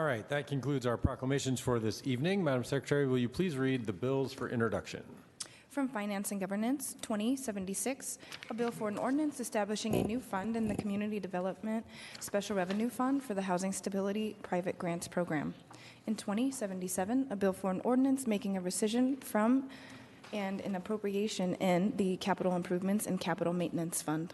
right, that concludes our proclamations for this evening. Madam Secretary, will you please read the bills for introduction? From Finance and Governance, 2076, a bill for an ordinance establishing a new fund in the Community Development Special Revenue Fund for the Housing Stability Private Grants Program. In 2077, a bill for an ordinance making a rescission from and an appropriation in the Capital Improvements and Capital Maintenance Fund.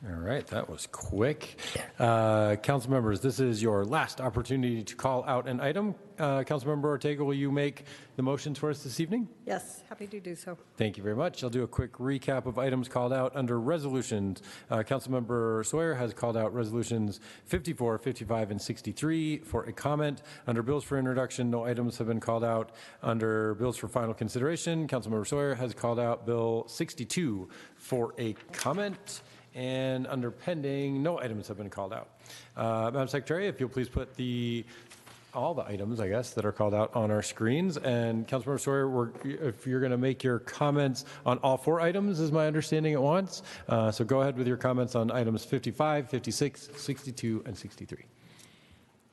All right, that was quick. Council members, this is your last opportunity to call out an item. Councilmember Ortega, will you make the motions for us this evening? Yes, happy to do so. Thank you very much. I'll do a quick recap of items called out under resolutions. Councilmember Sawyer has called out resolutions 54, 55, and 63 for a comment. Under bills for introduction, no items have been called out. Under bills for final consideration, Councilmember Sawyer has called out Bill 62 for a comment. And under pending, no items have been called out. Madam Secretary, if you'll please put all the items, I guess, that are called out on our screens. And Councilmember Sawyer, if you're going to make your comments on all 4 items, is my understanding at once. So go ahead with your comments on items 55, 56, 62, and 63.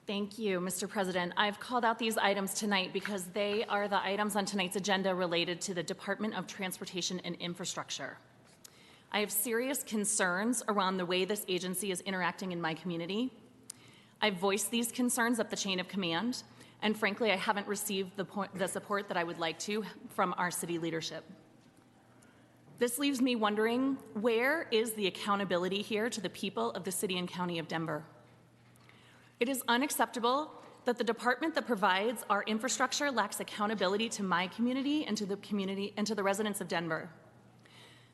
Thank you, Mr. President. I've called out these items tonight because they are the items on tonight's agenda related to the Department of Transportation and Infrastructure. I have serious concerns around the way this agency is interacting in my community. I've voiced these concerns up the chain of command, and frankly, I haven't received the support that I would like to from our city leadership. This leaves me wondering, where is the accountability here to the people of the city and county of Denver? It is unacceptable that the department that provides our infrastructure lacks accountability to my community and to the residents of Denver.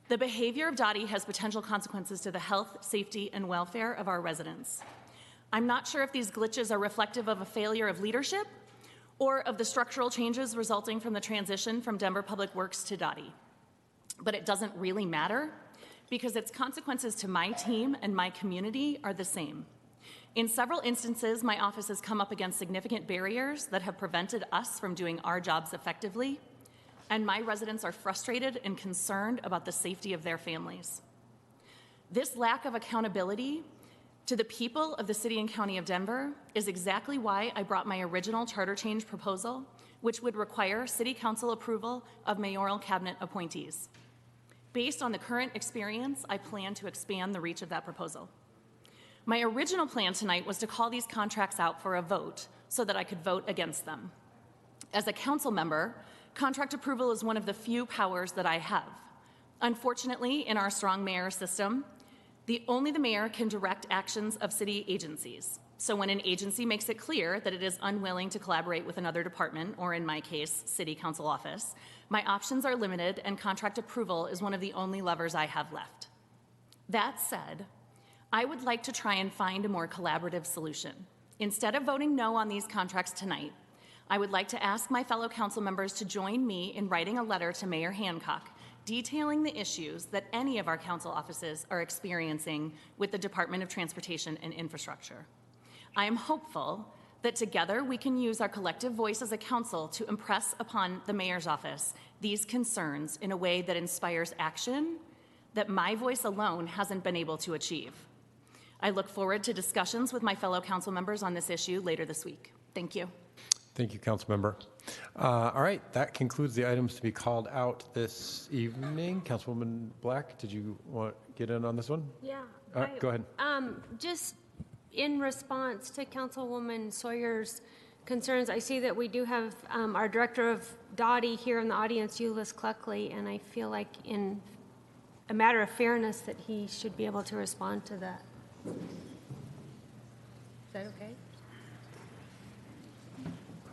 The behavior of Dottie has potential consequences to the health, safety, and welfare of our residents. I'm not sure if these glitches are reflective of a failure of leadership or of the structural changes resulting from the transition from Denver Public Works to Dottie. But it doesn't really matter because its consequences to my team and my community are the same. In several instances, my office has come up against significant barriers that have prevented us from doing our jobs effectively, and my residents are frustrated and concerned about the safety of their families. This lack of accountability to the people of the city and county of Denver is exactly why I brought my original charter change proposal, which would require city council approval of mayoral cabinet appointees. Based on the current experience, I plan to expand the reach of that proposal. My original plan tonight was to call these contracts out for a vote so that I could vote against them. As a council member, contract approval is one of the few powers that I have. Unfortunately, in our strong mayor system, only the mayor can direct actions of city agencies. So when an agency makes it clear that it is unwilling to collaborate with another department, or in my case, city council office, my options are limited and contract approval is one of the only levers I have left. That said, I would like to try and find a more collaborative solution. Instead of voting no on these contracts tonight, I would like to ask my fellow council members to join me in writing a letter to Mayor Hancock detailing the issues that any of our council offices are experiencing with the Department of Transportation and Infrastructure. I am hopeful that together we can use our collective voice as a council to impress upon the mayor's office these concerns in a way that inspires action that my voice alone hasn't been able to achieve. I look forward to discussions with my fellow council members on this issue later this week. Thank you. Thank you, Councilmember. All right, that concludes the items to be called out this evening. Councilwoman Black, did you want to get in on this one? Yeah. All right, go ahead. Just in response to Councilwoman Sawyer's concerns, I see that we do have our Director of Dottie here in the audience, Ulyss Cluckley, and I feel like in a matter of fairness that he should be able to respond to that. Is that okay?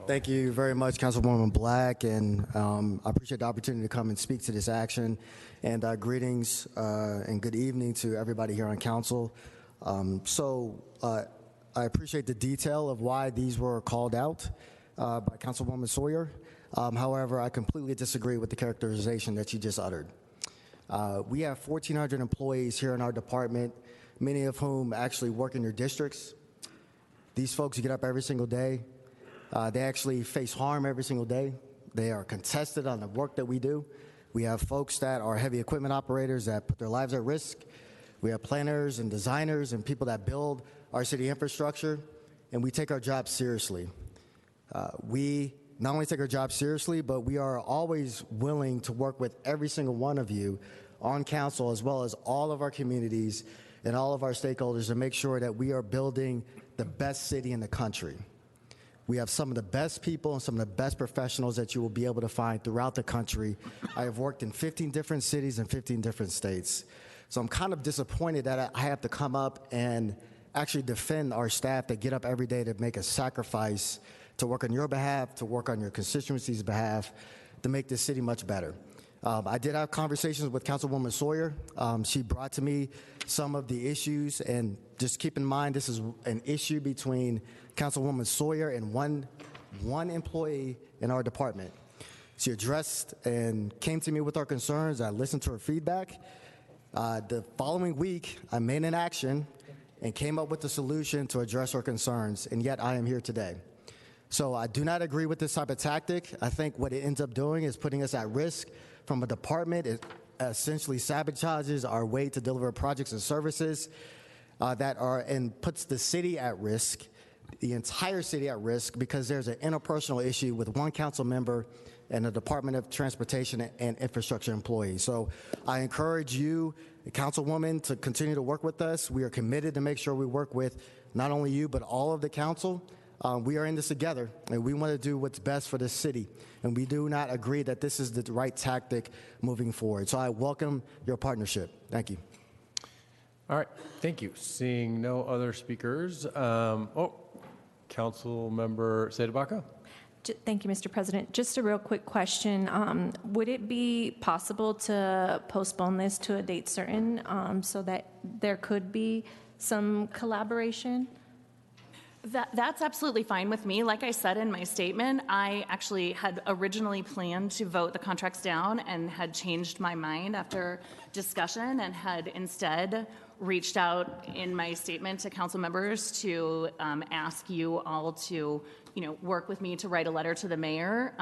Thank you very much, Councilwoman Black, and I appreciate the opportunity to come and speak to this action. And greetings and good evening to everybody here on council. I appreciate the detail of why these were called out by Councilwoman Sawyer. However, I completely disagree with the characterization that you just uttered. We have 1,400 employees here in our department, many of whom actually work in your districts. These folks get up every single day. They actually face harm every single day. They are contested on the work that we do. We have folks that are heavy equipment operators that put their lives at risk. We have planners and designers and people that build our city infrastructure, and we take our job seriously. We not only take our job seriously, but we are always willing to work with every single one of you on council, as well as all of our communities and all of our stakeholders, to make sure that we are building the best city in the country. We have some of the best people and some of the best professionals that you will be able to find throughout the country. I have worked in 15 different cities and 15 different states. So I'm kind of disappointed that I have to come up and actually defend our staff that get up every day to make a sacrifice to work on your behalf, to work on your constituency's behalf, to make this city much better. I did have conversations with Councilwoman Sawyer. She brought to me some of the issues, and just keep in mind this is an issue between Councilwoman Sawyer and one employee in our department. She addressed and came to me with our concerns. I listened to her feedback. The following week, I made an action and came up with a solution to address her concerns, and yet I am here today. So I do not agree with this type of tactic. I think what it ends up doing is putting us at risk from a department. It essentially sabotages our way to deliver projects and services and puts the city at risk, the entire city at risk, because there's an interpersonal issue with one council member and the Department of Transportation and Infrastructure employees. So I encourage you, Councilwoman, to continue to work with us. We are committed to make sure we work with not only you, but all of the council. We are in this together, and we want to do what's best for this city, and we do not agree that this is the right tactic moving forward. So I welcome your partnership. Thank you. All right, thank you. Seeing no other speakers, Council Member Sedabaka. Thank you, Mr. President. Just a real quick question. Would it be possible to postpone this to a date certain so that there could be some collaboration? That's absolutely fine with me. Like I said in my statement, I actually had originally planned to vote the contracts down and had changed my mind after discussion and had instead reached out in my statement to council members to ask you all to, work with me to write a letter to the mayor,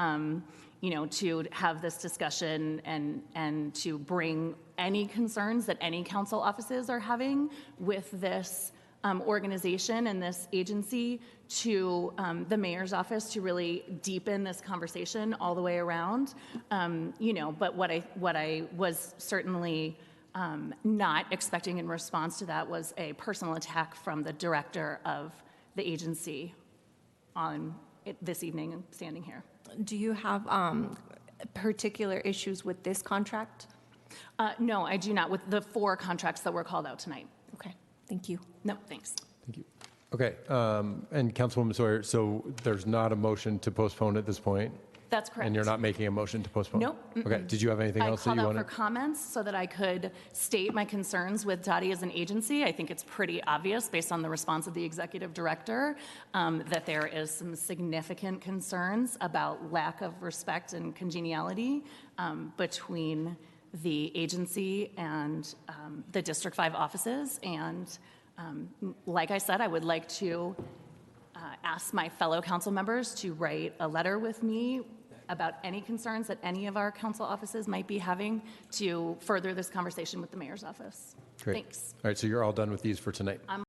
to have this discussion and to bring any concerns that any council offices are having with this organization and this agency to the mayor's office to really deepen this conversation all the way around. But what I was certainly not expecting in response to that was a personal attack from the director of the agency on this evening and standing here. Do you have particular issues with this contract? No, I do not, with the 4 contracts that were called out tonight. Okay, thank you. No, thanks. Thank you. Okay, and Councilwoman Sawyer, so there's not a motion to postpone at this point? That's correct. And you're not making a motion to postpone? Nope. Okay, did you have anything else that you I wanted? called out for comments so that I could state my concerns with Dottie as an agency. I think it's pretty obvious based on the response of the executive director that there is some significant concerns about lack of respect and congeniality between the agency and the District 5 offices. And like I said, I would like to ask my fellow council members to write a letter with me about any concerns that any of our council offices might be having to further this conversation with the mayor's office. Great. Thanks. All right, so you're all done with these for tonight?